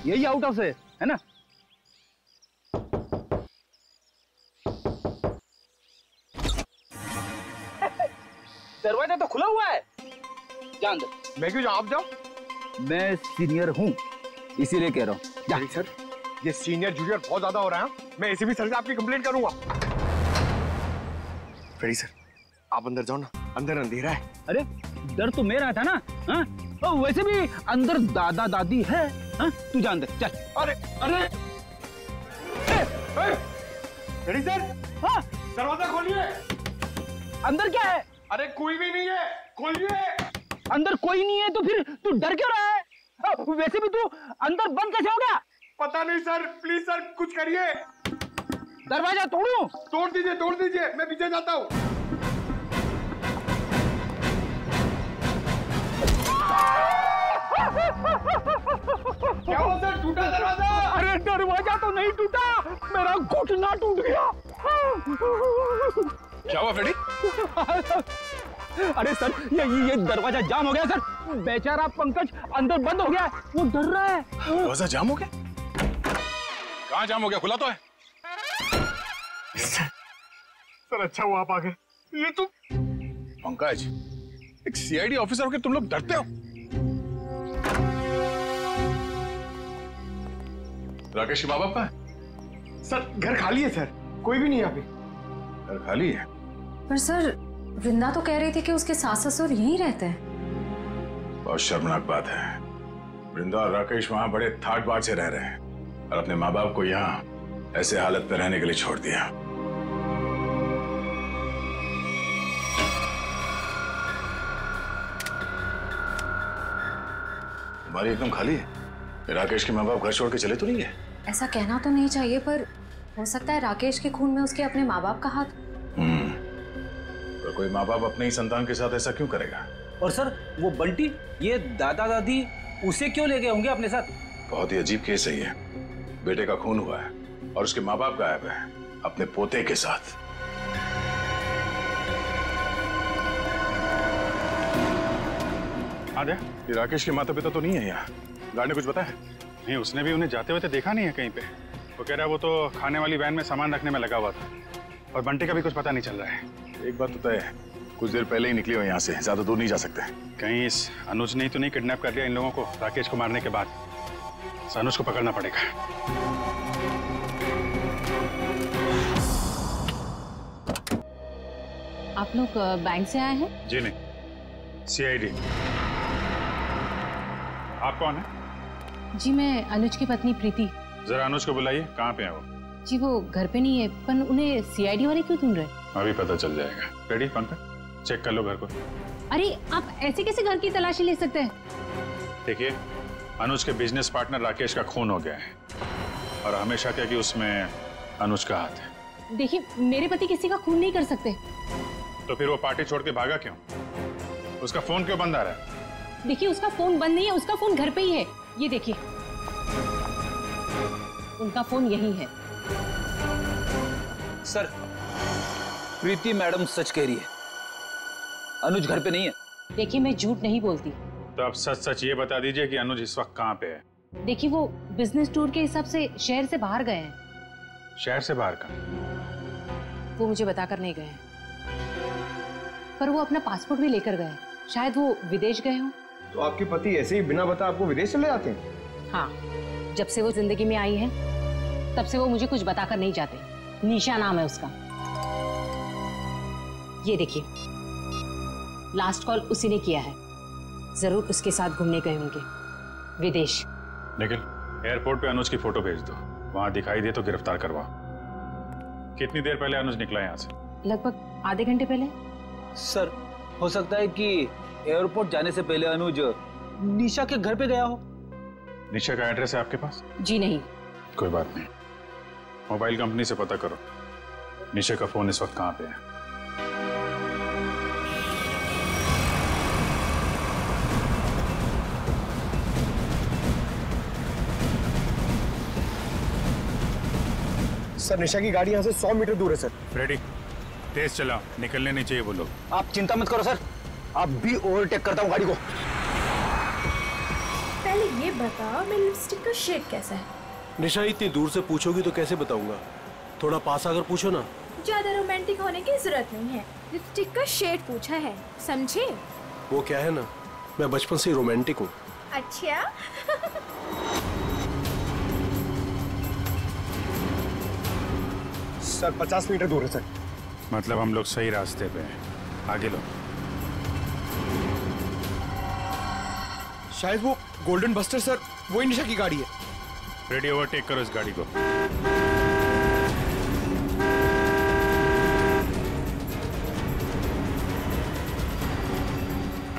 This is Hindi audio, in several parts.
यही आउट हाउस है ना? दरवाजा तो खुला हुआ है, जा अंदर। मैं क्यों जाऊं, आप जाओ। मैं सीनियर हूँ इसीलिए कह रहा हूँ। जा सर, ये सीनियर जूनियर बहुत ज्यादा हो रहा है। मैं एसीपी सर से आपकी कंप्लेंट करूंगा। फ्रेडी सर, आप अंदर जाओ ना, अंदर अंधेरा है। अरे डर तो मेरा था ना। हाँ? और वैसे भी अंदर दादा दादी है। हाँ? तू जा अंदर चल। अरे अरे फ्रेडी सर, हाँ दरवाजा खोलिए। अंदर क्या है? अरे कोई भी नहीं है, खोलिए। अंदर कोई नहीं है तो फिर तू डर क्यों रहा है? वैसे भी तू अंदर बंद कैसे हो गया? पता नहीं सर, प्लीज सर कुछ करिए। दरवाजा तोड़ूं? तोड़ दीजिए, मैं पीछे जाता हूँ। क्या हुआ सर, टूटा दरवाजा? अरे दरवाजा तो नहीं टूटा, मेरा घुटना टूट गया। क्या हुआ फ्रेडी? अरे सर ये दरवाजा जाम हो गया सर। बेचारा पंकज अंदर बंद हो गया, वो डर रहा है। दरवाजा जाम हो गया? कहाँ जाम हो गया, खुला तो है। सर अच्छा हुआ आप आ गए। ये तो पंकज, एक सीआईडी ऑफिसर होकर तुम लोग डरते हो? राकेश के माँ बाप कहाँ है? सर घर खाली है सर, कोई भी नहीं यहाँ पे। घर खाली है? पर सर वृंदा तो कह रही थी कि उसके सास ससुर यहीं रहते हैं। बहुत शर्मनाक बात है। वृंदा और राकेश वहां बड़े ठाट बाट से रह रहे हैं और अपने माँ बाप को यहाँ ऐसे हालत में रहने के लिए छोड़ दिया। तुम्हारी एकदम खाली है। राकेश के माँ बाप घर छोड़ के चले तो नहीं है? ऐसा कहना तो नहीं चाहिए, पर हो सकता है राकेश के खून में उसके अपने माँ बाप का हाथ। तो कोई माँ बाप अपने ही संतान के साथ ऐसा क्यों करेगा? और सर वो बंटी, ये दादा दादी उसे क्यों ले गए होंगे अपने साथ? बहुत ही अजीब केस है ये। बेटे का खून हुआ है और उसके माँ बाप गायब है अपने पोते के साथ। हाँ, ये राकेश के माता पिता तो नहीं है यहाँ? गार्ड ने कुछ बताया? नहीं, उसने भी उन्हें जाते हुए तो देखा नहीं है कहीं पे। वो कह रहा है वो तो खाने वाली वैन में सामान रखने में लगा हुआ था और बंटी का भी कुछ पता नहीं चल रहा है। एक बात तो तय है, कुछ देर पहले ही निकली हो यहाँ से, ज्यादा दूर नहीं जा सकते। कहीं इस अनुज ने तो नहीं किडनैप कर लिया इन लोगों को राकेश को मारने के बाद? अनुज को पकड़ना पड़ेगा। आप लोग बैंक से आए हैं? जी नहीं, सीआईडी। आप कौन है? जी मैं अनुज की पत्नी प्रीति। जरा अनुज को बुलाइए, कहाँ पे है वो? जी वो घर पे नहीं है, पर उन्हें सीआईडी वाले क्यों ढूंढ रहे? अभी पता चल जाएगा। रेडी पंकज, चेक कर लो घर को। अरे आप ऐसे कैसे घर की तलाशी ले सकते हैं? देखिए, अनुज के बिजनेस पार्टनर राकेश का खून हो गया है और हमेशा क्या कि उसमें अनुज का हाथ है। देखिए मेरे पति किसी का खून नहीं कर सकते। तो फिर वो पार्टी छोड़ के भागा क्यों? उसका फोन क्यों बंद आ रहा है? देखिए उसका फोन बंद नहीं है, उसका फोन घर पे ही है। ये देखिए उनका फोन यही है। सर प्रीति मैडम सच कह रही है, अनुज घर पे नहीं है। देखिए मैं झूठ नहीं बोलती। तो आप सच सच ये बता दीजिए कि अनुज इस वक्त कहाँ पे है? देखिए वो बिजनेस टूर के हिसाब से शहर से बाहर गए हैं। शहर से बाहर का? वो मुझे बताकर नहीं गए, पर वो अपना पासपोर्ट भी लेकर गए। शायद वो विदेश गए हों। तो आपके पति ऐसे ही बिना बता आपको विदेश चले जाते हैं? हाँ, जब से वो जिंदगी में आई है तब से वो मुझे कुछ बताकर नहीं जाते। निशा नाम है उसका। ये देखिए लास्ट कॉल उसी ने किया है। जरूर उसके साथ घूमने गए होंगे विदेश। निखिल, एयरपोर्ट पे अनुज की फोटो भेज दो, वहां दिखाई दे तो गिरफ्तार करवाओ। कितनी देर पहले अनुज निकला यहाँ से? लगभग आधे घंटे पहले। सर हो सकता है कि एयरपोर्ट जाने से पहले अनुज निशा के घर पे गया हो। निशा का एड्रेस है आपके पास? जी नहीं। कोई बात नहीं, मोबाइल कंपनी से पता करो निशा का फोन इस वक्त कहाँ पे है। सर निशा की गाड़ी यहाँ से 100 मीटर दूर है सर। रेडी, तेज चलाओ, निकलने नहीं चाहिए वो लोग। आप चिंता मत करो सर, आप भी ओवरटेक करता हूँ गाड़ी को। पहले ये बताओ मेरी लिपस्टिक का शेड कैसा है? निशा इतनी दूर से पूछोगी तो कैसे बताऊंगा? थोड़ा पास आकर पूछो ना। ज्यादा रोमांटिक होने की जरूरत नहीं है, लिपस्टिक का शेड पूछा है, समझे? वो क्या है ना, मैं बचपन से रोमांटिक हूँ। अच्छा। सर 50 मीटर दूर है सर। मतलब हम लोग सही रास्ते पे हैं, आगे लो। शायद वो गोल्डन बस्टर सर, वही निशा की गाड़ी है। रेडी, ओवरटेक करो इस गाड़ी को।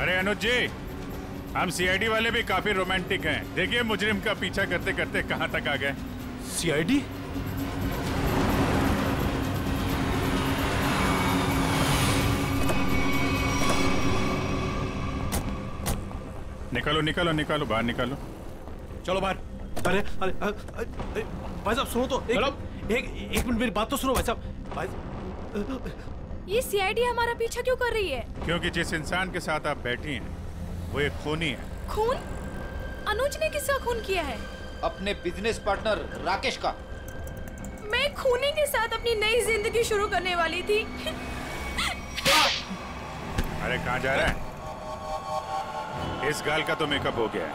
अरे अनुज जी, हम सीआईडी वाले भी काफी रोमांटिक हैं। देखिए मुजरिम का पीछा करते करते कहां तक आ गए। सीआईडी? निकालो निकालो निकालो, बाहर निकालो। चलो बाहर। अरे अरे भाई साहब सुनो तो, एक मिनट मेरी बात तो सुनो भाई साहब। भाई ये सीआईडी हमारा पीछा क्यों कर रही है? क्योंकि जिस इंसान के साथ आप बैठी हैं वो एक खूनी है। खून? अनुज ने किसका खून किया है? अपने बिजनेस पार्टनर राकेश का। मैं खूनी के साथ अपनी नई जिंदगी शुरू करने वाली थी। अरे कहाँ जा रहा है? इस गाल का तो मेकअप हो गया है,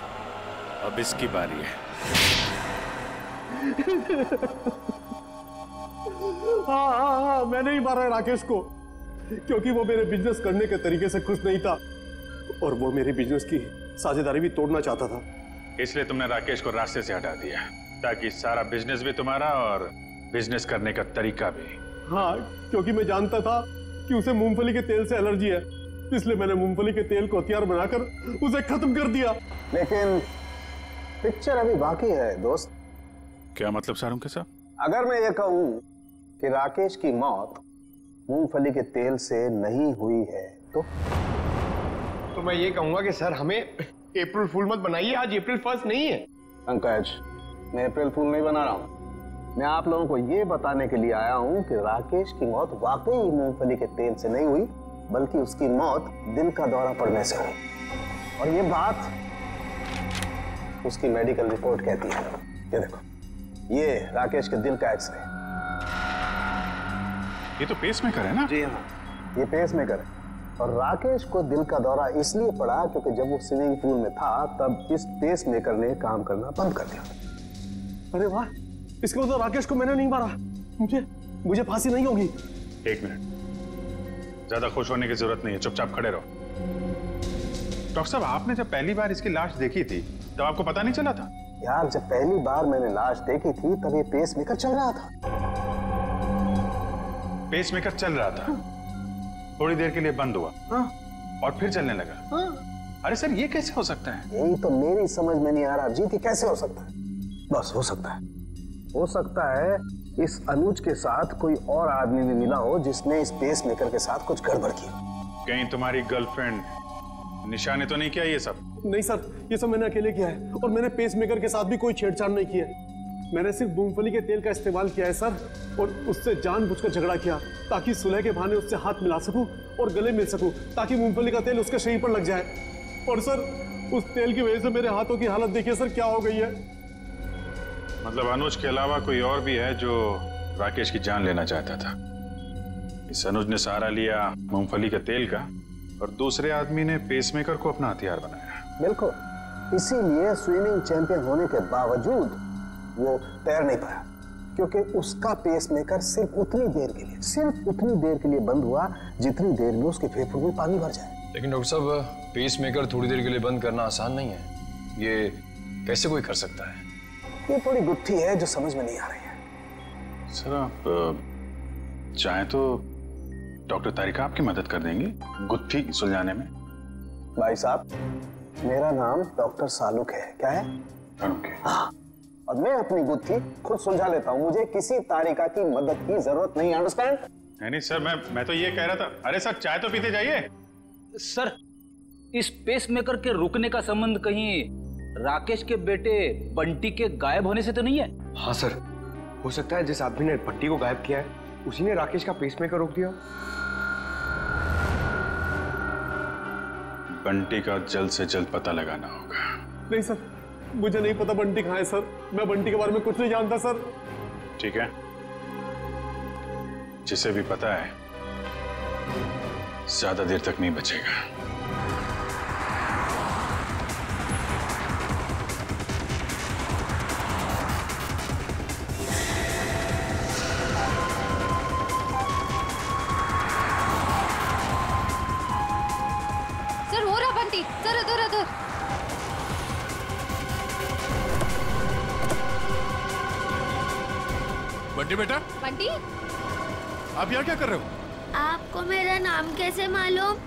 अब इसकी बारी है। हाँ, मैंने ही मारा है राकेश को, क्योंकि वो मेरे बिजनेस करने के तरीके से खुश नहीं था और वो मेरे बिजनेस की साझेदारी भी तोड़ना चाहता था। इसलिए तुमने राकेश को रास्ते से हटा दिया ताकि सारा बिजनेस भी तुम्हारा और बिजनेस करने का तरीका भी। हाँ, क्योंकि मैं जानता था कि उसे मूंगफली के तेल से एलर्जी है, इसलिए मैंने मूंगफली के तेल को हथियार बनाकर उसे खत्म कर दिया। लेकिन पिक्चर अभी बाकी है दोस्त। क्या मतलब सारुण के साथ? अगर मैं ये कहूं कि राकेश की मौत मूंगफली के तेल से नहीं हुई है तो मैं ये कहूंगा कि सर हमें अप्रैल फूल मत बनाइए, आज अप्रैल 1 नहीं है। पंकज, मैं अप्रैल फूल नहीं बना रहा हूं। मैं आप लोगों को ये बताने के लिए आया हूं कि राकेश की मौत वाकई मूंगफली के तेल से नहीं हुई, बल्कि उसकी मौत दिल का दौरा पड़ने से हुई। और ये बात उसकी मेडिकल रिपोर्ट कहती है। ये देखो, ये राकेश के दिल का एक्सरे। ये तो पेसमेकर है ना? जी हाँ, ये पेसमेकर है। और राकेश को दिल का दौरा इसलिए पड़ा क्योंकि जब वो स्विमिंग पूल में था तब इस पेसमेकर ने काम करना बंद कर दिया। अरे वाह, इसका मतलब राकेश को मैंने नहीं मारा। मुझे फांसी नहीं होगी। एक मिनट, ज्यादा खुश होने की जरूरत नहीं है, चुपचाप खड़े रहो। डॉक्टर साहब, आपने जब पहली बार इसकी लाश देखी थी तब आपको पता नहीं चला था? यार, जब पहली बार मैंने लाश देखी थी तब ये पेसमेकर चल रहा था। पेसमेकर चल रहा था, थोड़ी देर के लिए बंद हुआ और फिर चलने लगा। अरे सर, ये कैसे हो सकता है? यही तो मेरी समझ में नहीं आ रहा जी, कैसे हो सकता है? बस हो सकता है इस अनुज के साथ कोई और आदमी भी मिला हो जिसने इस पेसमेकर के साथ कुछ गड़बड़ की। कहीं तुम्हारी गर्लफ्रेंड निशा ने तो नहीं किया ये सब? नहीं सर, ये सब मैंने अकेले किया है और मैंने पेसमेकर के साथ भी कोई छेड़छाड़ नहीं किया है। मैंने सिर्फ मूंगफली के तेल का इस्तेमाल किया है सर, और उससे जानबूझकर झगड़ा किया ताकि सुलह के बहाने उससे हाथ मिला सकूं और गले मिल सकूं, ताकि मूंगफली का तेल उसके शरीर पर लग जाए। और सर, उस तेल की वजह से मेरे हाथों की हालत देखिए सर क्या हो गई है। मतलब अनुज के अलावा कोई और भी है जो राकेश की जान लेना चाहता था? इस अनुज ने सहारा लिया मूंगफली के तेल का और दूसरे आदमी ने पेसमेकर को अपना हथियार बनाया। बिल्कुल, इसीलिए स्विमिंग चैंपियन होने के बावजूद वो तैर नहीं पाया, क्योंकि उसका पेसमेकर सिर्फ उतनी देर के लिए बंद हुआ जितनी देर में उसके फेफड़ों में पानी भर जाए। लेकिन डॉक्टर साहब, पेसमेकर थोड़ी देर के लिए बंद करना आसान नहीं है। ये कैसे कोई कर सकता है? ये थोड़ी गुत्थी है जो समझ में नहीं आ रही है। सर, आप चाहें तो डॉक्टर तारिका आपकी मदद कर देंगी गुत्थी सुलझाने में। भाई साहब, मेरा नाम डॉक्टर सालुक है। क्या है? हाँ, और मैं अपनी गुत्थी खुद सुलझा लेता हूँ। मुझे किसी तारिका की मदद की जरूरत नहीं। अंडरस्टैंड? नहीं सर, मैं तो ये कह रहा था। अरे सर, चाय तो पीते जाइए। सर, इस पेसमेकर के रुकने का संबंध कहीं राकेश के बेटे बंटी के गायब होने से तो नहीं है? हाँ सर, हो सकता है जिस आदमी ने बंटी को गायब किया है उसी ने राकेश का पेसमेकर रोक दिया। बंटी का जल्द से जल्द पता लगाना होगा। नहीं सर, मुझे नहीं पता बंटी कहाँ है सर। मैं बंटी के बारे में कुछ नहीं जानता सर। ठीक है, जिसे भी पता है ज्यादा देर तक नहीं बचेगा। सर हो रहा बंटी, सर उधर उधर। बंटी बेटा, बंटी, आप यहाँ क्या कर रहे हो? आपको मेरा नाम कैसे मालूम?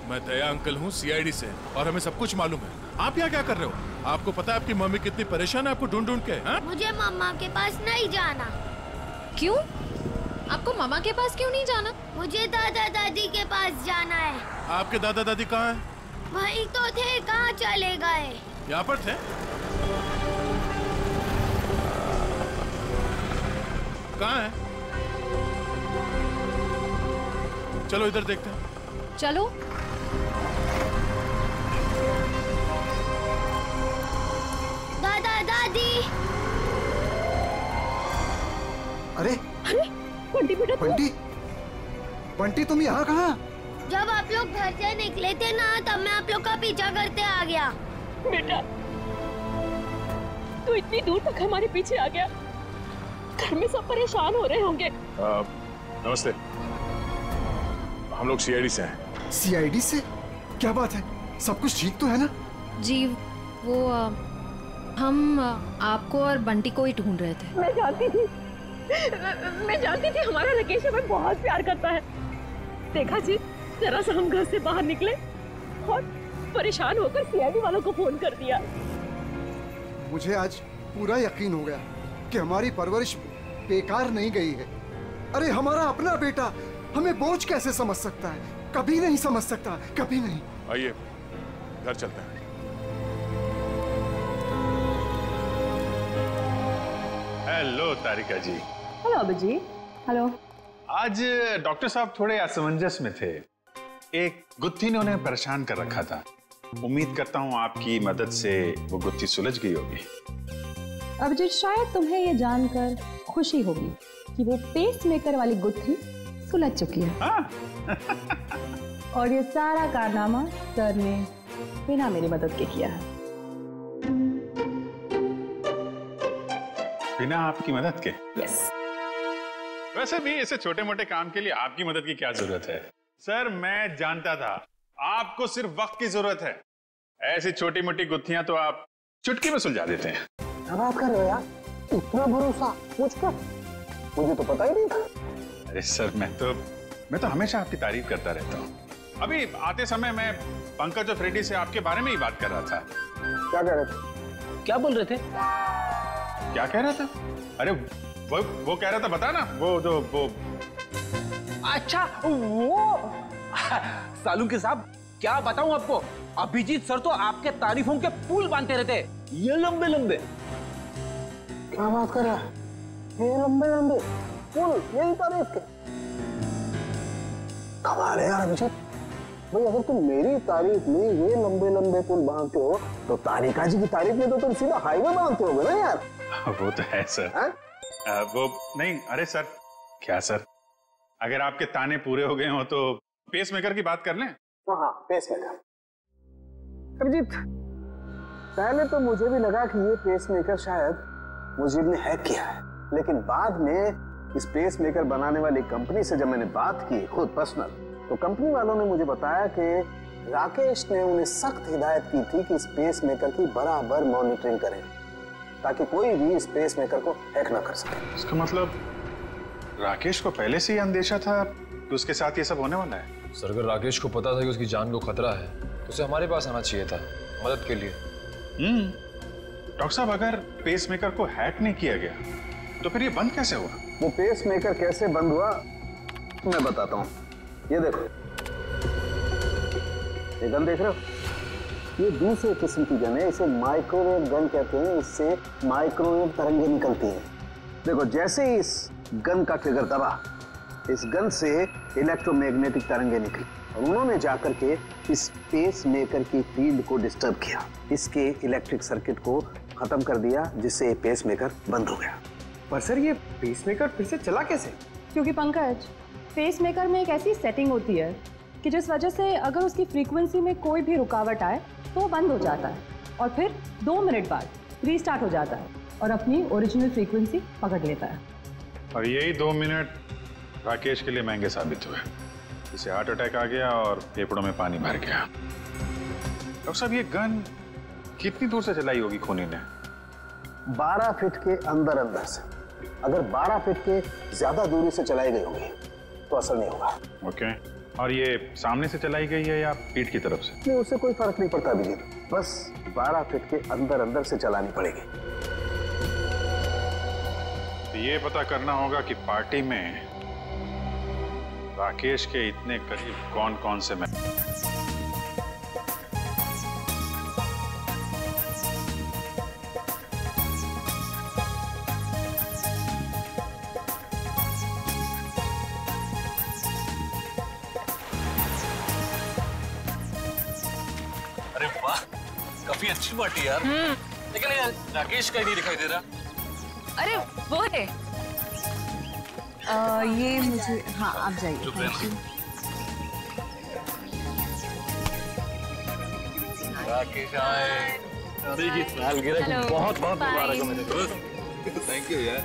मैं दया अंकल हूँ सीआईडी से, और हमें सब कुछ मालूम है। आप यहाँ क्या कर रहे हो? आपको पता है आपकी मम्मी कितनी परेशान है आपको ढूंढ ढूंढ के? हा? मुझे मम्मा के पास नहीं जाना। क्यों? आपको मामा के पास क्यों नहीं जाना? मुझे दादा दादी के पास जाना है। आपके दादा दादी कहाँ हैं? वहीं तो थे, कहाँ चले गए? यहाँ पर थे। कहाँ है? चलो इधर देखते हैं। चलो। दादा दादी। अरे अरे बंटी बेटा, बंटी तुम यहाँ कहाँ? जब आप लोग घर से निकले थे ना, तब मैं आप लोग का पीछा करते आ गया। बेटा, तू इतनी दूर तक हमारे पीछे आ गया। घर में सब परेशान हो रहे होंगे। नमस्ते, हम लोग सीआईडी से हैं। सीआईडी से? क्या बात है, सब कुछ ठीक तो है ना? जी वो हम आपको और बंटी को ही ढूंढ रहे थे। मैं जानती थी हमारा राकेश हमें बहुत प्यार करता है। देखा जी, जरा सा हम घर से बाहर निकले और परेशान होकर सीआईडी वालों को फोन कर दिया। मुझे आज पूरा यकीन हो गया कि हमारी परवरिश बेकार नहीं गई है। अरे हमारा अपना बेटा हमें बोझ कैसे समझ सकता है? कभी नहीं समझ सकता, कभी नहीं। आइए घर चलते हैं। हेलो तारिका जी। हेलो अभिजीत। हेलो। आज डॉक्टर साहब थोड़े असमंजस में थे। एक गुत्थी ने उन्हें परेशान कर रखा था। उम्मीद करता हूँ आपकी मदद से वो गुत्थी सुलझ गई होगी। अभिजीत, शायद तुम्हें ये जानकर खुशी होगी कि वो पेस मेकर वाली गुत्थी सुलझ चुकी है। और ये सारा कारनामा सर ने बिना मेरी मदद के किया है। बिना आपकी मदद के? यस। वैसे भी ऐसे छोटे मोटे काम के लिए आपकी मदद की क्या जरूरत है? सर मैं जानता था आपको सिर्फ वक्त की जरूरत है। ऐसी छोटी मोटी गुत्थियां तो आप चुटकी में सुलझा देते हैं। क्या बात कर रहे हो यार? इतना भरोसा मुझ पर? मुझे तो पता ही नहीं था। अरे सर मैं तो हमेशा आपकी तारीफ करता रहता हूँ। अभी आते समय मैं पंकज और फ्रेडी से आपके बारे में ही बात कर रहा था। क्या कह रहे थे? क्या बोल रहे थे? क्या कह रहा था? अरे वो कह रहा था, बता ना, वो अच्छा वो सालुंके साहब, क्या बताऊं आपको, अभिजीत सर तो आपके तारीफों के पुल बांधते रहते, ये लंबे लंबे। क्या बात कर रहा है? ये लंबे लंबे पुल, यही तारीफ के? कमाल है यार अभिजीत भाई, अगर तुम मेरी तारीफ में ये लंबे लंबे पुल बांधते हो तो तारिका जी की तारीफ में तो तुम सीधा हाईवे बांधते होगे ना यार। वो तो है सर। वो नहीं, अरे सर क्या सर, अगर आपके ताने पूरे हो गए हो तो पेस मेकर की बात कर लें। हाँ पेस मेकर। अभिजीत, पहले तो मुझे भी लगा कि ये पेस मेकर शायद मुजीब ने हैक किया है, लेकिन बाद में इस पेस मेकर बनाने वाली कंपनी से जब मैंने बात की खुद पर्सनल, तो कंपनी वालों ने मुझे बताया कि राकेश ने उन्हें सख्त हिदायत की थी कि इस पेस मेकर की बराबर मॉनिटरिंग करें ताकि कोई भी इस पेस मेकर को हैक ना कर सके। इसका मतलब राकेश को पहले से ही अंदेशा था कि उसके साथ ये सब होने वाला है। सर अगर राकेश को पता था कि उसकी जान को खतरा है तो उसे हमारे पास आना चाहिए था मदद के लिए। डॉक्टर साहब, अगर पेस मेकर को हैक नहीं किया गया तो फिर ये बंद कैसे हुआ? वो पेस मेकर कैसे बंद हुआ मैं बताता हूँ। ये देखो, ये गन देख रहे हो? ये दूसरे किस्म की गन है, इसे माइक्रोवेव गन कहते हैं। इससे माइक्रोवेव तरंगें निकलती हैं। देखो, जैसे ही इस गन का ट्रिगर दबा, इस गन से इलेक्ट्रोमैग्नेटिक तरंगें निकली। और उन्होंने जाकर के इस पेस मेकर की फील्ड को डिस्टर्ब किया, इसके इलेक्ट्रिक सर्किट को खत्म कर दिया, जिससे ये पेस मेकर बंद हो गया। पर सर ये पेस मेकर फिर से चला कैसे? क्योंकि पंकज, पेस मेकर में एक ऐसी सेटिंग होती है कि जिस वजह से अगर उसकी फ्रीक्वेंसी में कोई भी रुकावट आए तो वो बंद हो जाता है और फिर 2 मिनट बाद रीस्टार्ट हो जाता है और अपनी ओरिजिनल फ्रीक्वेंसी पकड़ लेता है। और यही 2 मिनट राकेश के लिए महंगे साबित हुए। इसे हार्ट अटैक आ गया और फेफड़ों में पानी भर गया। डॉक्टर साहब, ये गन कितनी दूर से चलाई होगी खूनी ने? 12 फीट के अंदर अंदर से। अगर 12 फीट के ज्यादा दूरी से चलाई गई होगी तो असर नहीं होगा। ओके। और ये सामने से चलाई गई है या पीठ की तरफ से? नहीं, उससे कोई फर्क नहीं पड़ता अभिजीत, बस 12 फीट के अंदर अंदर से चलानी पड़ेगी। तो ये पता करना होगा कि पार्टी में राकेश के इतने करीब कौन कौन से मैं। अरे वाह, काफी अच्छी पार्टी यार। लेकिन यार राकेश का ही नहीं दिखाई दे रहा। अरे वो है। ये मुझे, हाँ आप जाइए। राकेश आए, सालगिरह बहुत बहुत मुबारक हो मेरे दोस्त। थैंक यू यार।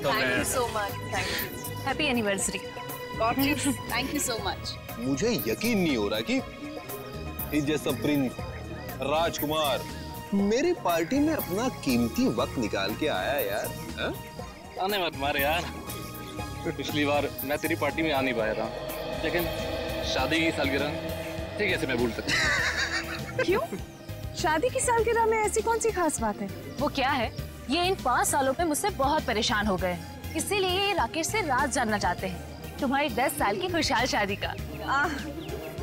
Thank you so much. Thank you. Happy anniversary. Thank you so much. मुझे यकीन नहीं हो रहा कि इस जैसा प्रिंस राजकुमार मेरी पार्टी में अपना कीमती वक्त निकाल के आया यार। आने मत मारे यार, पिछली बार मैं तेरी पार्टी में आ नहीं पाया था, लेकिन शादी की सालगिरह ठीक है, मैं भूल सकता। क्यों? शादी की सालगिरह में ऐसी कौन सी खास बात है? वो क्या है, ये इन 5 सालों में मुझसे बहुत परेशान हो गए, इसीलिए ये राकेश से राज जानना चाहते हैं तुम्हारी 10 साल की खुशहाल शादी का।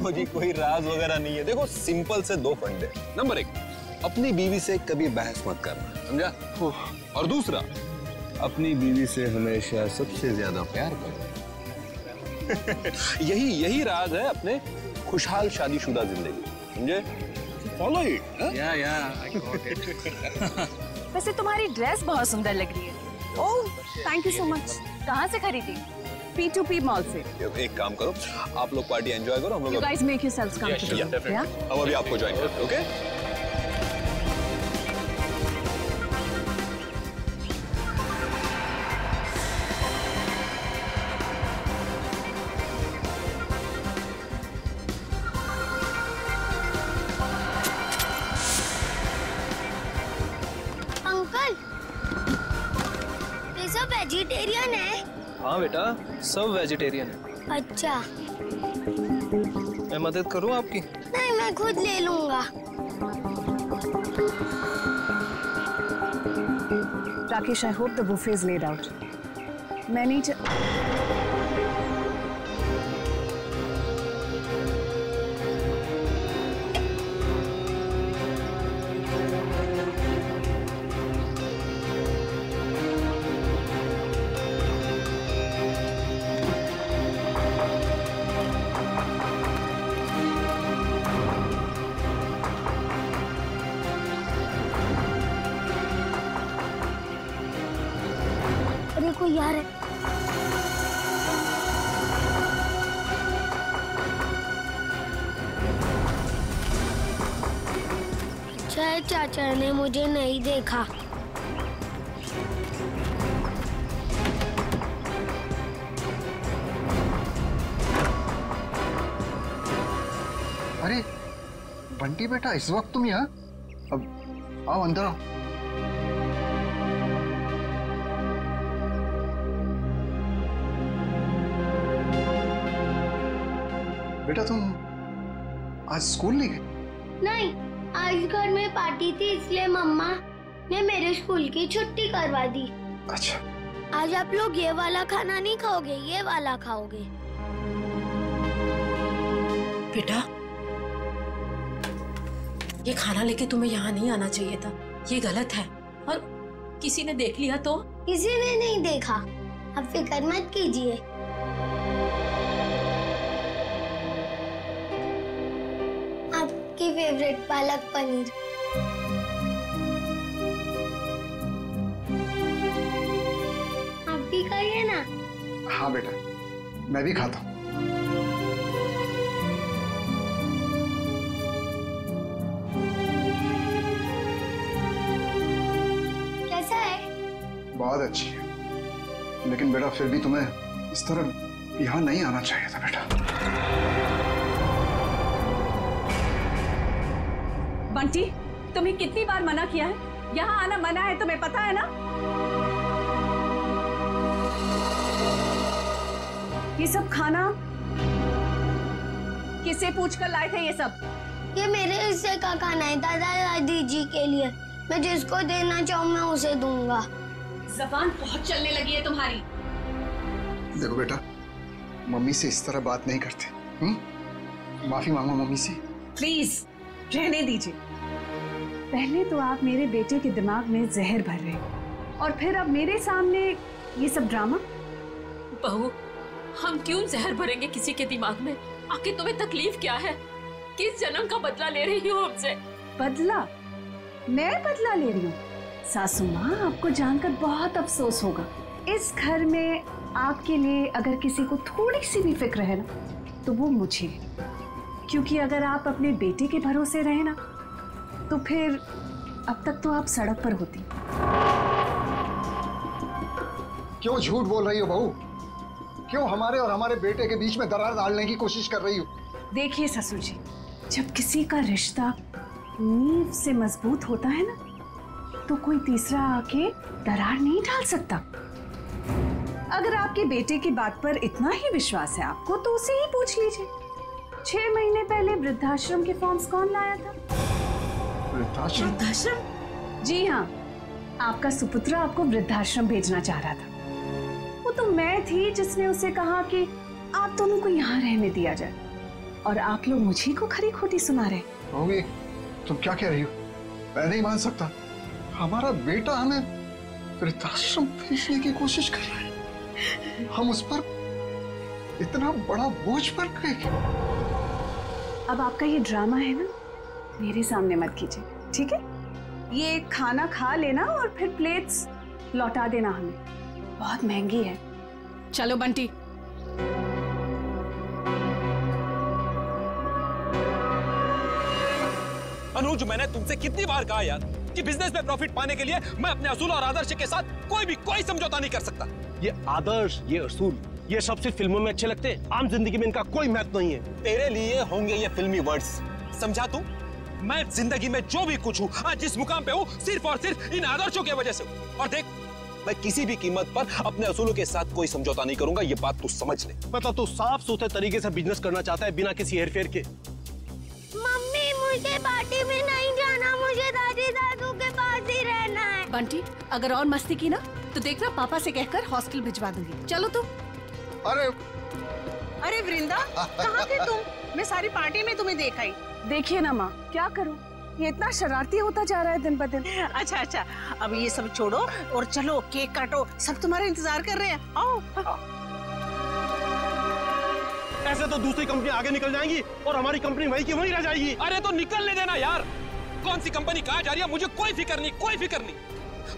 मुझे कोई राज वगैरह नहीं है। देखो, सिंपल से 2 फंडे। नंबर 1, अपनी बीवी से कभी बहस मत करना, समझा? और दूसरा, अपनी बीवी से हमेशा सबसे ज्यादा प्यार करो। यही राज है अपने खुशहाल शादीशुदा जिंदगी, समझे? Follow it. वैसे तुम्हारी ड्रेस बहुत सुंदर लग रही है। ओह, थैंक यू सो मच। कहाँ से खरीदी? P2P मॉल से। एक काम करो, आप लोग पार्टी एंजॉय करो, हम लोग You guys make yourselves comfortable. हम अभी आपको ज्वाइन करते हैं, ओके? अंकल, ये सब वेजिटेरियन है? हाँ बेटा, सब वेजिटेरियन है। अच्छा। मैं मदद करूं आपकी? नहीं, मैं खुद ले लूंगा। Rakesh, I hope the buffet is laid out. मैं नहीं देखो यार, शायद चाचा ने मुझे नहीं देखा। अरे बंटी बेटा, इस वक्त तुम यहाँ? अब आओ अंदर आओ। बेटा तुम आज स्कूल नहीं गए? नहीं, आज घर में पार्टी थी, इसलिए मम्मा ने मेरे स्कूल की छुट्टी करवा दी। अच्छा। आज आप लोग ये वाला खाना नहीं खाओगे, ये वाला खाओगे। बेटा, ये खाना लेके तुम्हें यहाँ नहीं आना चाहिए था, ये गलत है। और किसी ने देख लिया तो? किसी ने नहीं देखा, आप फिक्र मत कीजिए। फेवरेट पालक पनीर। आप भी खाइए ना। हाँ बेटा, मैं भी खाता हूँ। कैसा है? बहुत अच्छी है, लेकिन बेटा फिर भी तुम्हें इस तरह यहाँ नहीं आना चाहिए था बेटा। बंटी, तुम्हें कितनी बार मना किया है? यहाँ आना मना है, तुम्हें पता है ना? ये सब खाना किसे पूछकर लाए थे ये सब? ये मेरे हिस्से का खाना है, दादा दादी जी के लिए। मैं जिसको देना चाहूँ मैं उसे दूंगा। ज़बान बहुत चलने लगी है तुम्हारी। देखो बेटा, मम्मी से इस तरह बात नहीं करते। माफी मांगो मम्मी से। प्लीज रहने दीजिए। पहले तो आप मेरे बेटे के दिमाग में जहर भर रहे हैं और फिर अब मेरे सामने ये सब ड्रामा। बहू, हम क्यों जहर भरेंगे किसी के दिमाग में? आखिर तुम्हें तकलीफ क्या है? किस जन्म का बदला ले रही हो हमसे? बदला? मैं बदला ले रही हूँ? सासू माँ, आपको जानकर बहुत अफसोस होगा। इस घर में आपके लिए अगर किसी को थोड़ी सी भी फिक्र है ना, तो वो मुझे। क्योंकि अगर आप अपने बेटे के भरोसे रहे ना, तो फिर अब तक तो आप सड़क पर होती। क्यों झूठ बोल रही हो बहू? क्यों हमारे और हमारे बेटे के बीच में दरार डालने की कोशिश कर रही हो? देखिए ससुर जी, जब किसी का रिश्ता नींव से मजबूत होता है ना, तो कोई तीसरा आके दरार नहीं डाल सकता। अगर आपके बेटे की बात पर इतना ही विश्वास है आपको, तो उसे ही पूछ लीजिए। 6 महीने पहले वृद्धाश्रम के फॉर्म्स कौन लाया था? वृद्धाश्रम? जी हाँ, आपका सुपुत्र आपको वृद्धाश्रम भेजना चाह रहा था। वो तो मैं थी जिसने उसे कहा कि आप दोनों को यहाँ रहने दिया जाए, और आप लोग मुझे को खरी खोटी सुना रहे। मम्मी, तुम क्या कह रही हो? मैं नहीं मान सकता। हमारा बेटा हमें वृद्धाश्रम भेजने की कोशिश कर रहा है। हम उस पर इतना बड़ा बोझ पर गए। अब आपका ये ड्रामा है ना, मेरे सामने मत कीजिए, ठीक है? ये खाना खा लेना और फिर प्लेट्स लौटा देना हमें। बहुत महंगी है। चलो बंटी। अनुज, मैंने तुमसे कितनी बार कहा यार कि बिजनेस में प्रॉफिट पाने के लिए मैं अपने असूल और आदर्श के साथ कोई समझौता नहीं कर सकता। ये आदर्श, ये असूल, ये सब सिर्फ फिल्मों में अच्छे लगते हैं। आम जिंदगी में इनका कोई महत्व नहीं है। तेरे लिए होंगे ये फिल्मी वर्ड्स, समझा तू? मैं जिंदगी में जो भी कुछ हूँ, आज जिस मुकाम पे हूँ, सिर्फ और सिर्फ इन आदर्शों की वजह से हूँ। और देख, मैं किसी भी कीमत पर अपने असूलों के साथ कोई समझौता नहीं करूंगा, ये बात तू समझ ले। मतलब तू साफ सुथरे तरीके से बिजनेस करना चाहता है, बिना किसी हेरफेर के। मम्मी, मुझे पार्टी में नहीं जाना, मुझे दादी दादू के पास ही रहना है। बंटी, अगर और मस्ती की ना, तो देखना पापा से कहकर हॉस्टल भिजवा दूंगी। चलो तुम। अरे वृंदा, कहाँ थे तुम? मैं सारी पार्टी में तुम्हें देखा ही। देखिए ना माँ, क्या करूँ, ये इतना शरारती होता जा रहा है दिन ब दिन। अच्छा, अब ये सब छोड़ो और चलो केक काटो, सब तुम्हारा इंतजार कर रहे हैं। आओ। ऐसे तो दूसरी कंपनी आगे निकल जाएंगी और हमारी कंपनी वहीं की वहीं रह जाएगी। अरे तो निकलने देना यार। कौन सी कंपनी कहाँ जा रही है मुझे कोई फिक्र नहीं।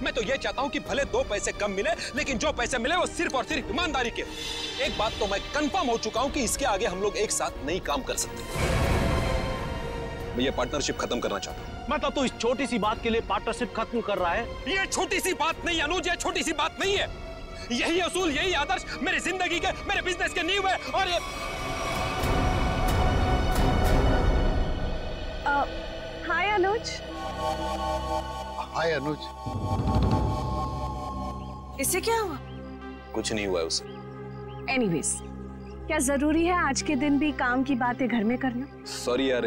मैं तो ये चाहता हूँ कि भले 2 पैसे कम मिले, लेकिन जो पैसे मिले वो सिर्फ और सिर्फ ईमानदारी के। एक बात तो मैं कंफर्म हो चुका हूँ कि इसके आगे हम लोग एक साथ नहीं काम कर सकते। मैं ये पार्टनरशिप खत्म करना चाहता हूँ। मतलब तो इस छोटी सी बात के लिए पार्टनरशिप खत्म कर रहा है? ये छोटी सी बात नहीं अनुज, ये छोटी सी बात नहीं है। यही असूल, यही आदर्श मेरी जिंदगी के, मेरे बिजनेस के नींव है। और ये हाय अनुज। हाय अनुज। इससे क्या हुआ? कुछ नहीं हुआ है उसे। एनीवेज, क्या जरूरी है आज के दिन भी काम की बातें घर में करना? सॉरी यार।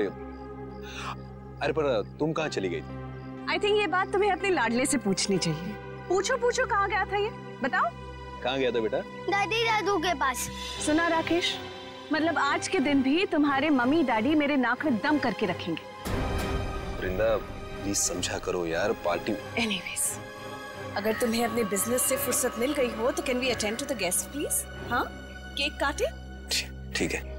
अरे पर तुम कहाँ चली गई थी? आई थिंक ये बात तुम्हें अपने लाडले से पूछनी चाहिए। पूछो कहाँ गया था ये, बताओ। कहाँ गया था बेटा? दादी दादू के पास। सुना राकेश, मतलब आज के दिन भी तुम्हारे मम्मी डैडी मेरे नाक में दम करके रखेंगे। वृंदा, प्लीज समझा करो यार, पार्टी। एनीवेज, अगर तुम्हें अपने बिजनेस से फुर्सत मिल गई हो तो can we attend to the guest please? हाँ, केक काटे? ठीक है।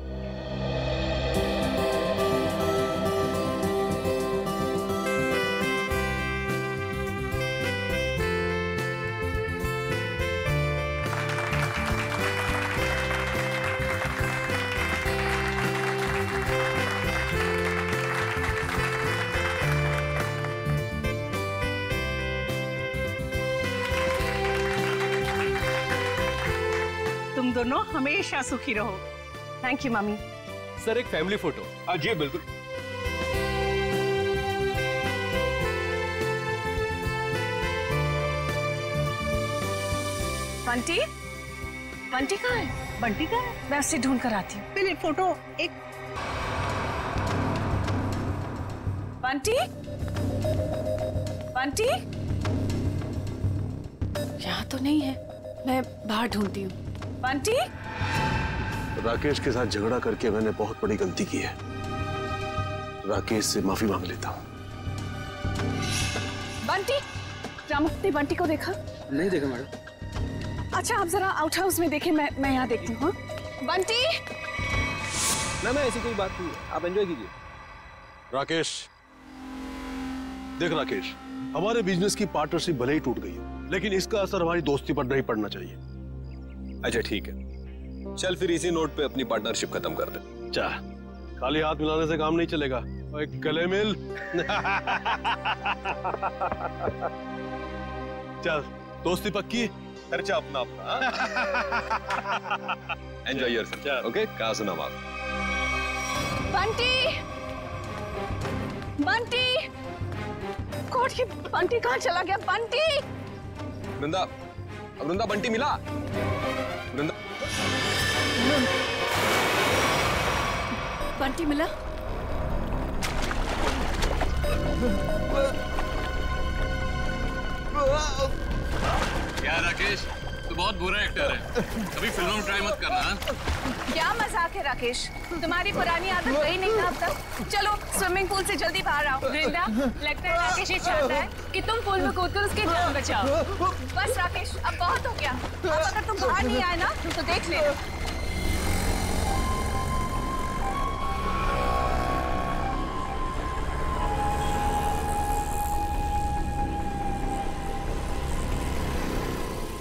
दोनों हमेशा सुखी रहो। Thank you mummy. सर एक फैमिली फोटो। जी बिल्कुल। बंटी, बंटी कहाँ है? बंटी कहाँ है? मैं उसे ढूंढ कर आती हूँ। पहले फोटो एक। बंटी, बंटी यहाँ तो नहीं है, मैं बाहर ढूंढती हूँ। बंटी। राकेश के साथ झगड़ा करके मैंने बहुत बड़ी गलती की है। राकेश से माफी मांग लेता हूँ। बंटी, रामू ने बंटी को देखा? नहीं देखा मैडम। अच्छा आप जरा आउट हाउस में देखें, मैं यहाँ देखती हूँ। बंटी। ना ऐसी कोई बात नहीं है, आप एंजॉय कीजिए। राकेश, देख राकेश, हमारे बिजनेस की पार्टनरशिप भले ही टूट गई हो, लेकिन इसका असर हमारी दोस्ती पर नहीं पड़ना चाहिए। अच्छा ठीक है, चल फिर इसी नोट पे अपनी पार्टनरशिप खत्म कर दे। जा, खाली हाथ मिलाने से काम नहीं चलेगा, गले मिल। चल, दोस्ती पक्की, खर्चा अपना अपना। Enjoy yourself, okay? कहा सुना आप? बंटी, बंटी, कोट की बंटी कहाँ चला गया? बंटी। वृंदा, वृंदा बंटी मिला? वृंदा, बंटी मिला? क्या राकेश, तू बहुत बुरा एक्टर है, कभी फिल्मों में ट्राई मत करना। क्या मजाक है राकेश, तुम्हारी पुरानी आदत गई नहीं ना अब तक? चलो स्विमिंग पूल से जल्दी बाहर आओ। वृंदा, लगता है राकेश ये चाहता है कि तुम पूल में कूदकर उसकी जान बचाओ। बस राकेश, अब बहुत हो गया। अब अगर तुम बाहर नहीं आए ना तो देख ले।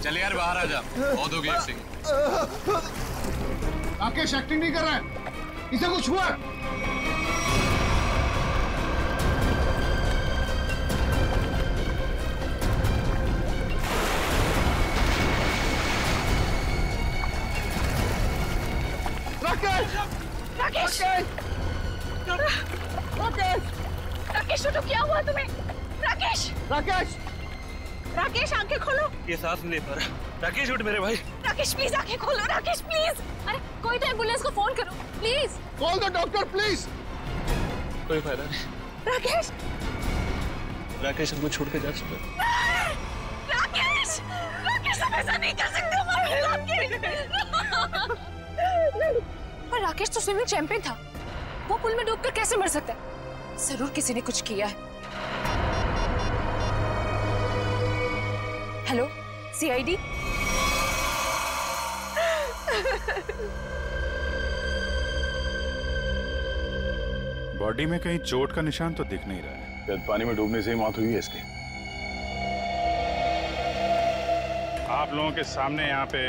चल यार बाहर आ जा, बहुत हो गई एक्टिंग। राकेश एक्टिंग नहीं कर रहा है, इसे कुछ हुआ। राकेश, राकेश, राकेश, तो क्या हुआ तुम्हें? राकेश, राकेश, राकेश आंखें खोलो। ये सांस नहीं ले पा रहा। राकेश उठ मेरे भाई। राकेश प्लीज आंखें खोलो। राकेश प्लीज। अरे कोई तो एम्बुलेंस को फोन करो please. Call the doctor please. कोई फायदा नहीं। राकेश, राकेश हमको छोड़ के जा चुका है। राकेश, राकेश तुम ऐसा नहीं कर सकते हमारे राकेश। पर राकेश तो स्विमिंग चैंपियन था, वो पुल में डूबकर कैसे मर सकता है? जरूर किसी ने कुछ किया है। Hello CID. बॉडी में कहीं चोट का निशान तो दिख नहीं रहा है। शायद पानी में डूबने से ही मौत हुई है इसकी। आप लोगों के सामने यहाँ पे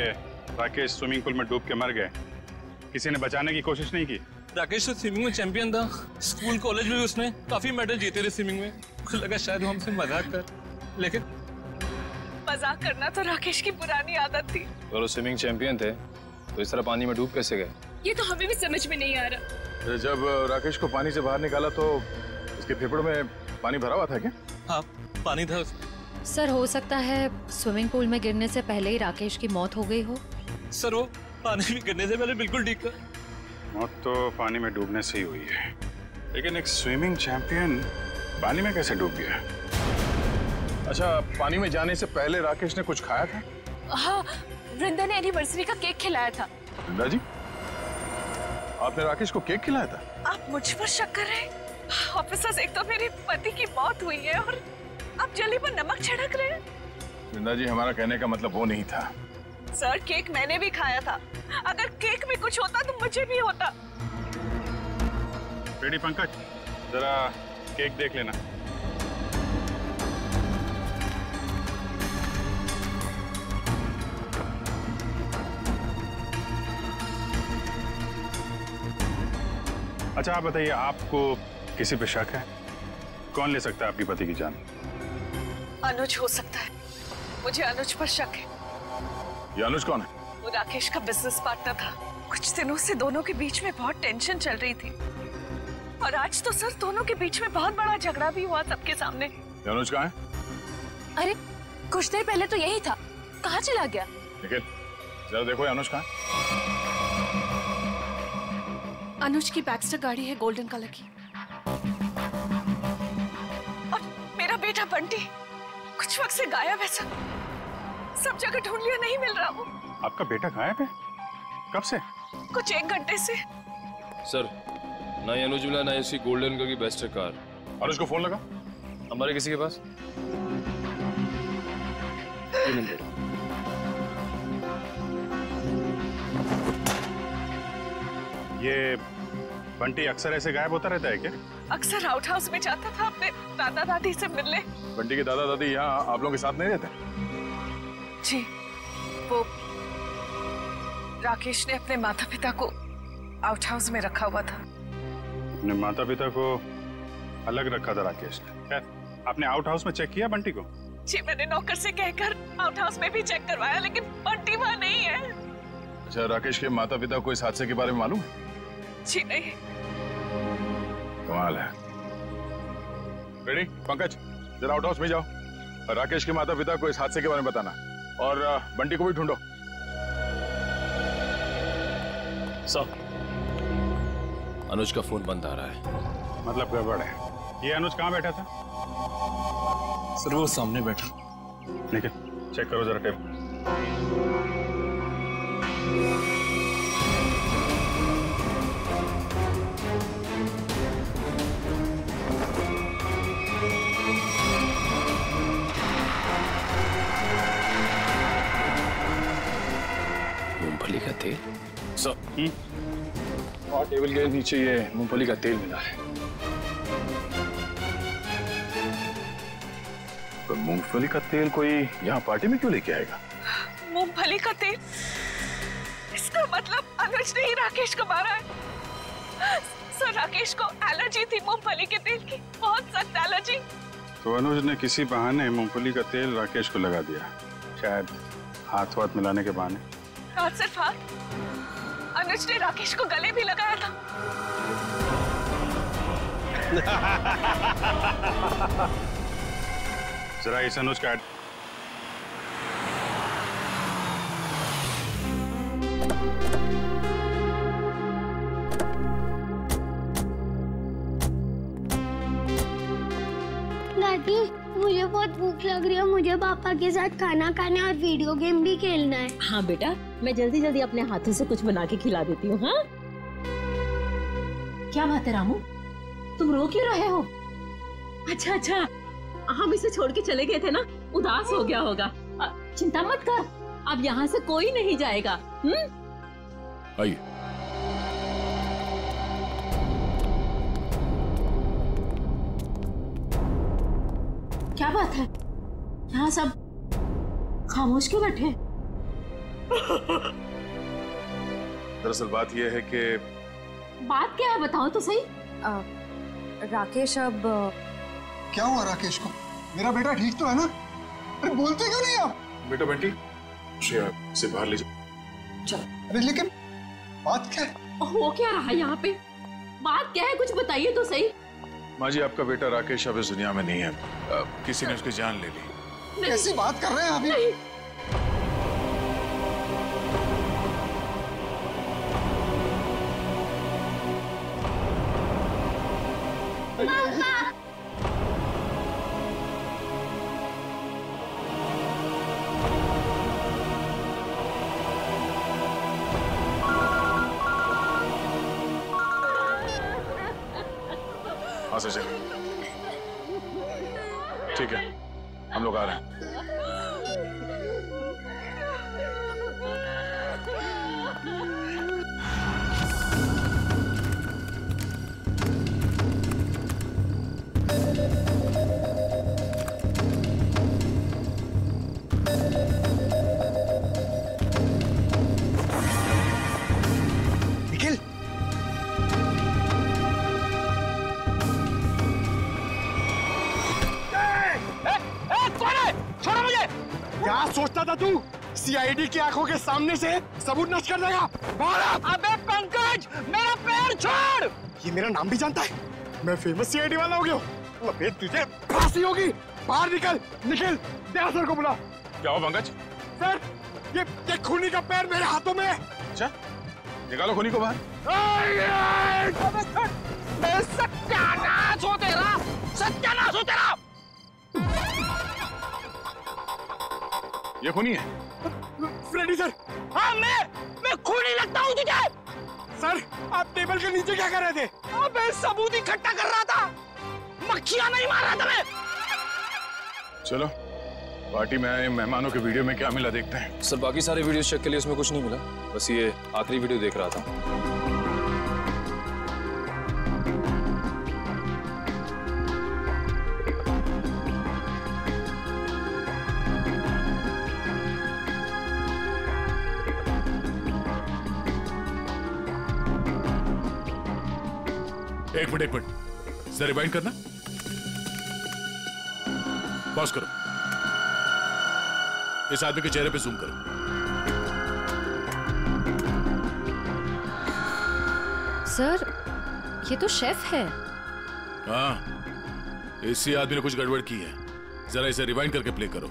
राकेश स्विमिंग पूल में डूब के मर गए, किसी ने बचाने की कोशिश नहीं की? राकेश तो स्विमिंग में चैंपियन था, स्कूल कॉलेज में उसने काफी मेडल जीते थे स्विमिंग में। मुझे लगा शायद वो हमसे मजाक कर, लेकिन मजाक करना तो राकेश की पुरानी आदत थी। और वो स्विमिंग चैंपियन थे तो इस तरह पानी में डूब कैसे गए? ये तो हमें भी समझ में नहीं आ रहा। जब राकेश को पानी से बाहर निकाला तो उसके फेफड़ों में पानी भरा हुआ था क्या? हाँ, पानी था उसमें। सर हो सकता है स्विमिंग पूल में गिरने से पहले ही राकेश की मौत हो गई हो। सर वो पानी में गिरने से पहले बिल्कुल ठीक था। मौत तो पानी में डूबने से ही हुई है, लेकिन एक स्विमिंग चैंपियन पानी में कैसे डूब गया? अच्छा, पानी में जाने से पहले राकेश ने कुछ खाया था? हाँ, वृंदा ने एनिवर्सरी का केक खिलाया था। वृंदा जी, आपने राकेश को केक खिलाया था? आप मुझ पर शक कर रहे हैं? ऑफिसर्स, एक तो मेरे पति की मौत हुई है और आप जली पर नमक छिड़क रहे हैं। वृंदा जी, हमारा कहने का मतलब वो नहीं था। सर, केक मैंने भी खाया था। अगर केक में कुछ होता तो मुझे भी होता। बेटी पंकज, जरा केक देख लेना। अच्छा आप बताइए, आपको किसी पे शक है? कौन ले सकता है आपकी पति की जान? अनुज हो सकता है, मुझे अनुज पर शक है। ये अनुज कौन है? वो राकेश का बिजनेस पार्टनर था। कुछ दिनों से दोनों के बीच में बहुत टेंशन चल रही थी और आज तो सर दोनों के बीच में बहुत बड़ा झगड़ा भी हुआ सबके सामने। अनुज कहाँ है? अरे कुछ देर पहले तो यही था, कहाँ चला गया? निखिल जरा देखो अनुज कहाँ है? अनुज की बैक्स्टर गाड़ी है गोल्डन कलर की। और मेरा बेटा बंटी कुछ वक्त से गायब है सर। सब जगह ढूंढ लिया, नहीं मिल रहा वो। आपका बेटा गायब है? कब से? कुछ 1 घंटे से। सर ना ही अनुज मिला, ना ही उसकी गोल्डन कलर की बेस्टर कार। अनुज को फोन लगा हमारे किसी के पास? ये बंटी अक्सर ऐसे गायब होता रहता है क्या? अक्सर आउट हाउस में जाता था अपने दादा दादी से मिलने। बंटी के दादा दादी यहाँ आप लोगों के साथ नहीं रहते? जी, वो राकेश ने अपने माता पिता को आउट हाउस में रखा हुआ था। अपने माता पिता को अलग रखा था राकेश ने? खैर, आपने आउट हाउस में चेक किया बंटी को? जी, मैंने नौकर से कहकर आउट हाउस में भी चेक करवाया, लेकिन बंटी वहाँ नहीं है। अच्छा, राकेश के माता पिता को इस हादसे के बारे में मालूम है? जी नहीं। कमाल है। रेडी पंकज, जरा आउट हाउस में जाओ, राकेश के माता पिता को इस हादसे के बारे में बताना और बंटी को भी ढूंढो। सर अनुज का फोन बंद आ रहा है। मतलब गड़बड़ है। ये अनुज कहाँ बैठा था? सर वो सामने बैठा। ठीक है, चेक करो जरा टेप। मूंगफली का तेल? सर और टेबल के नीचे ये मूंगफली का तेल मिला है। तो मूंगफली का तेल कोई यहाँ पार्टी में क्यों लेके आएगा? मूंगफली का तेल? इसका मतलब अनुज ने ही राकेश को मारा है। सर राकेश को एलर्जी थी मूंगफली के तेल की, बहुत सख्त एलर्जी। तो अनुज ने किसी बहाने मूंगफली का तेल राकेश को लगा दिया, शायद हाथ वाथ मिलाने के बहाने। और सिर्फ हाथ, अनुज ने राकेश को गले भी लगाया था। जरा इस अनुज का दादी मुझे बहुत भूख लग रही है, मुझे पापा के साथ खाना खाना और वीडियो गेम भी खेलना है। हाँ बेटा, मैं जल्दी जल्दी अपने हाथों से कुछ बना के खिला देती हूँ। हाँ क्या बात है रामू, तुम रो क्यों रहे हो? अच्छा अच्छा, हम इसे छोड़ के चले गए थे ना, उदास हो गया होगा। चिंता मत कर, अब यहाँ से कोई नहीं जाएगा। आइए। क्या बात है, यहाँ सब खामोश क्यों बैठे? दरअसल बात यह है कि बात क्या है बताओ तो सही। राकेश अब क्या हुआ राकेश को? मेरा बेटा ठीक तो है ना? अरे बोलते क्यों नहीं आप? बेटा बंटी से बाहर ले जाओ। अरे लेकिन बात क्या है? हो क्या रहा है यहाँ पे? बात क्या है, कुछ बताइए तो सही। माँ जी, आपका बेटा राकेश अब इस दुनिया में नहीं है। किसी ने उसकी जान ले ली। कैसी बात कर रहे हैं अभी? हाँ सचिन, ठीक है, हम लोग आ रहे हैं। निखिल, क्या सोचता था तू? सीआईडी की आंखों के सामने से सबूत नष्ट कर देगा। बाहर आ! अबे पंकज, मेरा पैर छोड़। ये मेरा नाम भी जानता है, मैं फेमस सीआईडी वाला हो गया हूँ। अबे तुझे फांसी होगी। बाहर निकल, निखिल, दया सर को बुला। क्या हो पंकज? सर, ये खूनी का पैर मेरे हाथों में है। अच्छा, निकालो खूनी को बाहर। सत्यानाश हो तेरा, सत्यानाश हो तेरा। ये खूनी है? Freddy sir. हाँ, मैं खूनी लगता हूँ तुझे? सर, आप टेबल के नीचे क्या कर रहे थे? अबे सबूत इकट्ठा कर रहा था, मक्खियां नहीं मार रहा था मैं। चलो, पार्टी में आए मेहमानों के वीडियो में क्या मिला देखते हैं। सर, बाकी सारे वीडियो चेक के लिए उसमें कुछ नहीं मिला, बस ये आखिरी वीडियो देख रहा था। एक मिनट सर, रिवाइंड करना। पॉज करो, इस आदमी के चेहरे पे जूम करो। सर, ये तो शेफ है। हाँ, इसी आदमी ने कुछ गड़बड़ की है। जरा इसे रिवाइंड करके प्ले करो।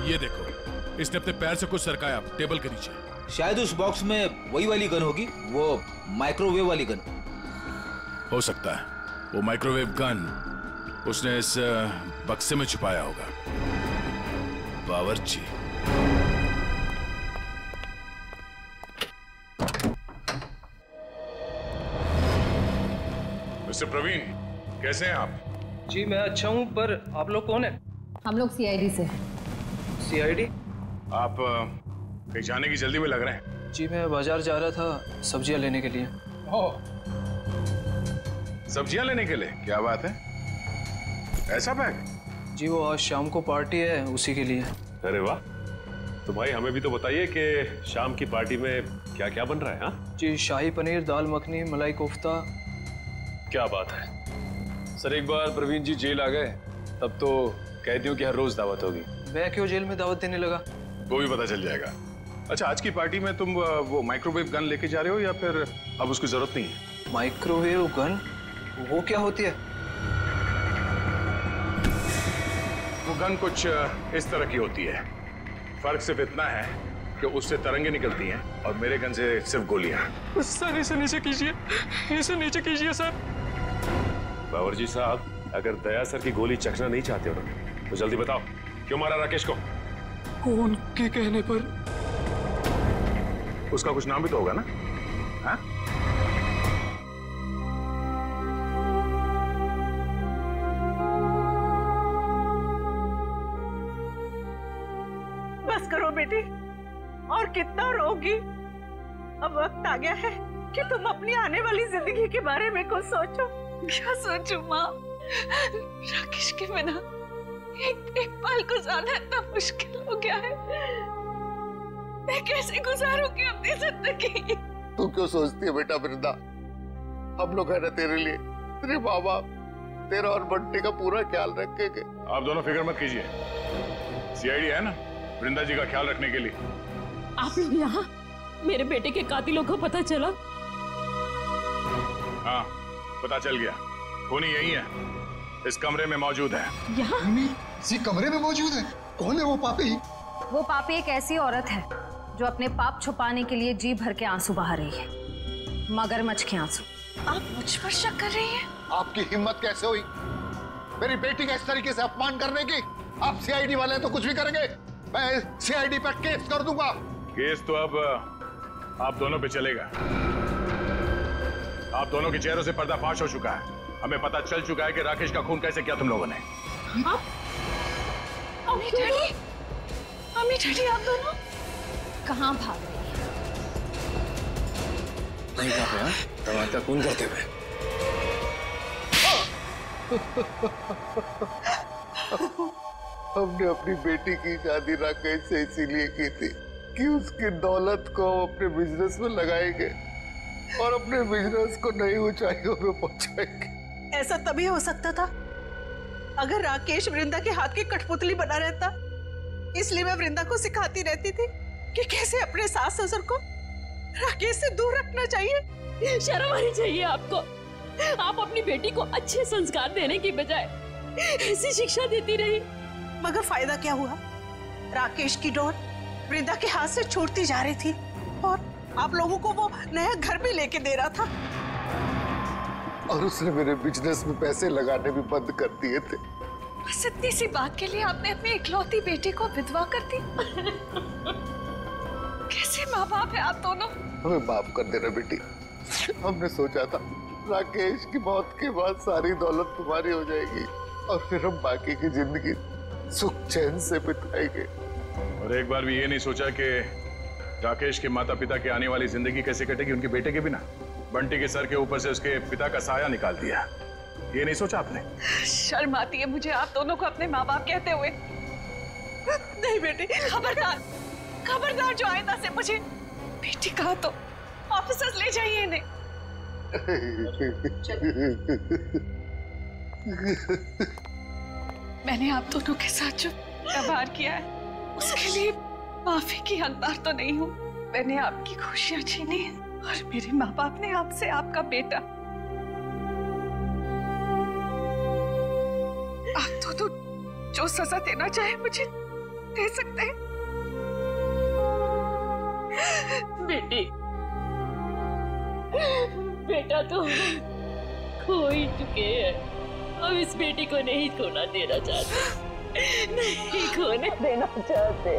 ये देखो, इसने अपने पैर से कुछ सरकाया टेबल के नीचे। शायद उस बॉक्स में वही वाली गन होगी, वो माइक्रोवेव वाली गन। हो सकता है वो माइक्रोवेव गन उसने इस बक्से में छुपाया होगा। बावर्ची। मिस्टर प्रवीण, कैसे हैं आप? जी मैं अच्छा हूँ, पर आप लोग कौन है? हम लोग सीआईडी से हैं। सीआईडी? आप कहीं जाने की जल्दी में लग रहे हैं। जी मैं बाजार जा रहा था सब्जियां लेने के लिए। सब्जियां लेने के लिए? क्या बात है, ऐसा बैग? जी वो आज शाम को पार्टी है, उसी के लिए। अरे वाह, तो भाई हमें भी तो बताइए कि शाम की पार्टी में क्या क्या बन रहा है? हाँ जी, शाही पनीर, दाल मखनी, मलाई कोफ्ता। क्या बात है सर, एक बार प्रवीण जी जेल आ गए तब तो कैदियों की हर रोज दावत होगी। मैं क्यों जेल में दावत देने लगा? वो भी पता चल जाएगा। अच्छा, आज की पार्टी में तुम वो माइक्रोवेव गन लेके जा रहे हो या फिर अब उसकी जरूरत नहीं है? Microwave gun? वो क्या होती है? वो गन कुछ इस तरह की होती है। फर्क सिर्फ इतना है कि उससे तरंगे निकलती हैं और मेरे गन से सिर्फ गोलियां। सर इसे नीचे कीजिए, इसे नीचे कीजिए सर। बावर्ची साहब, अगर दया सर की गोली चखना नहीं चाहते हो तो जल्दी बताओ, क्यों मारा राकेश को? उनके कहने पर। उसका कुछ नाम भी तो होगा ना? हाँ? बस करो बेटी, और कितना रोगी। अब वक्त आ गया है कि तुम अपनी आने वाली जिंदगी के बारे में कुछ सोचो। क्या सोचूं माँ? राकेश के बिना एक पल गुजारना इतना मुश्किल हो गया है। मैं कैसे गुजारूंगी अपनी जिंदगी? तू क्यों सोचती है बेटा वृंदा? हम लोग है ना तेरे लिए, तेरे माँ बाप तेरा और बंटी का पूरा ख्याल रखेंगे। आप दोनों फिक्र मत कीजिए, सीआईडी है ना वृंदा जी का ख्याल रखने के लिए। आप लोग यहाँ? मेरे बेटे के कातिलों को पता चला? हाँ, पता चल गया। खूनी यही है, इस कमरे में मौजूद है। यहाँ? इसी कमरे में मौजूद है? कौन है वो पापी? वो पापी एक ऐसी औरत है जो अपने पाप छुपाने के लिए जी भर के आंसू बहा रही है, मगरमच्छ के आंसू। आप मुझ पर शक कर रही हैं? आपकी हिम्मत कैसे हुई मेरी बेटी का इस तरीके से अपमान करने की? आप सीआईडी वाले तो कुछ भी करेंगे, मैं सीआईडी पर केस कर दूंगा। केस तो अब आप दोनों पे चलेगा। आप दोनों के चेहरों से पर्दाफाश हो चुका है। हमें पता चल चुका है कि राकेश का खून कैसे किया तुम लोगों ने। अम्मी डैडी, अम्मी डैडी, आप दोनों कहाँ भाग रही है? नहीं भाग रहे, टमाटर खून करते हुए। हमने अपनी बेटी की शादी राकेश से इसीलिए की थी कि उसकी दौलत को हम अपने बिजनेस में लगाएंगे और अपने बिजनेस को नई ऊंचाइयों पे पहुंचाएंगे। ऐसा तभी हो सकता था अगर राकेश वृंदा के हाथ की कठपुतली बना रहता, इसलिए मैं वृंदा को सिखाती रहती थी कि कैसे अपने सास ससुर को राकेश से दूर रखना चाहिए। शर्म आनी चाहिए आपको। आप अपनी बेटी को अच्छे संस्कार देने की बजाय ऐसी शिक्षा देती रही। मगर फायदा क्या हुआ? राकेश की डोर वृंदा के हाथ से छूटती जा रही थी और आप लोगों को वो नया घर भी लेके दे रहा था। और उसने मेरे बिजनेस में पैसे लगाने भी बंद कर दिए थे। बस इतनी सी बात के लिए आपने अपनी इकलौती बेटी को विधवा कर दी। कैसे माँ बाप है आप दोनों? हमें माफ कर देना बेटी। हमने सोचा था राकेश की मौत के बाद सारी दौलत तुम्हारी हो जाएगी और फिर हम बाकी की जिंदगी सुख चैन से बिताएंगे। और एक बार भी ये नहीं सोचा कि राकेश के माता पिता की आने वाली जिंदगी कैसे कटेगी उनके बेटे के बिना। बंटी के सर के ऊपर से उसके पिता का साया निकाल दिया, ये नहीं सोचा आपने? शर्म आती है मुझे आप दोनों को अपने माँ बाप कहते हुए। नहीं बेटी, खबरदार खबरदार, जो आइंदा से मुझे बेटी कहा तो ऑफिसर्स ले जाइए इन्हें। मैंने आप दोनों के साथ जो व्यवहार किया है उसके लिए माफी की हकदार तो नहीं हूँ। मैंने आपकी खुशियां छीनी और मेरे माँ बाप ने आपसे आपका बेटा। आप दोनों जो सजा देना चाहे मुझे दे सकते हैं। बेटी, बेटा तो खो ही चुके हैं। हम इस बेटी को नहीं खोना देना चाहते, नहीं खोने देना चाहते।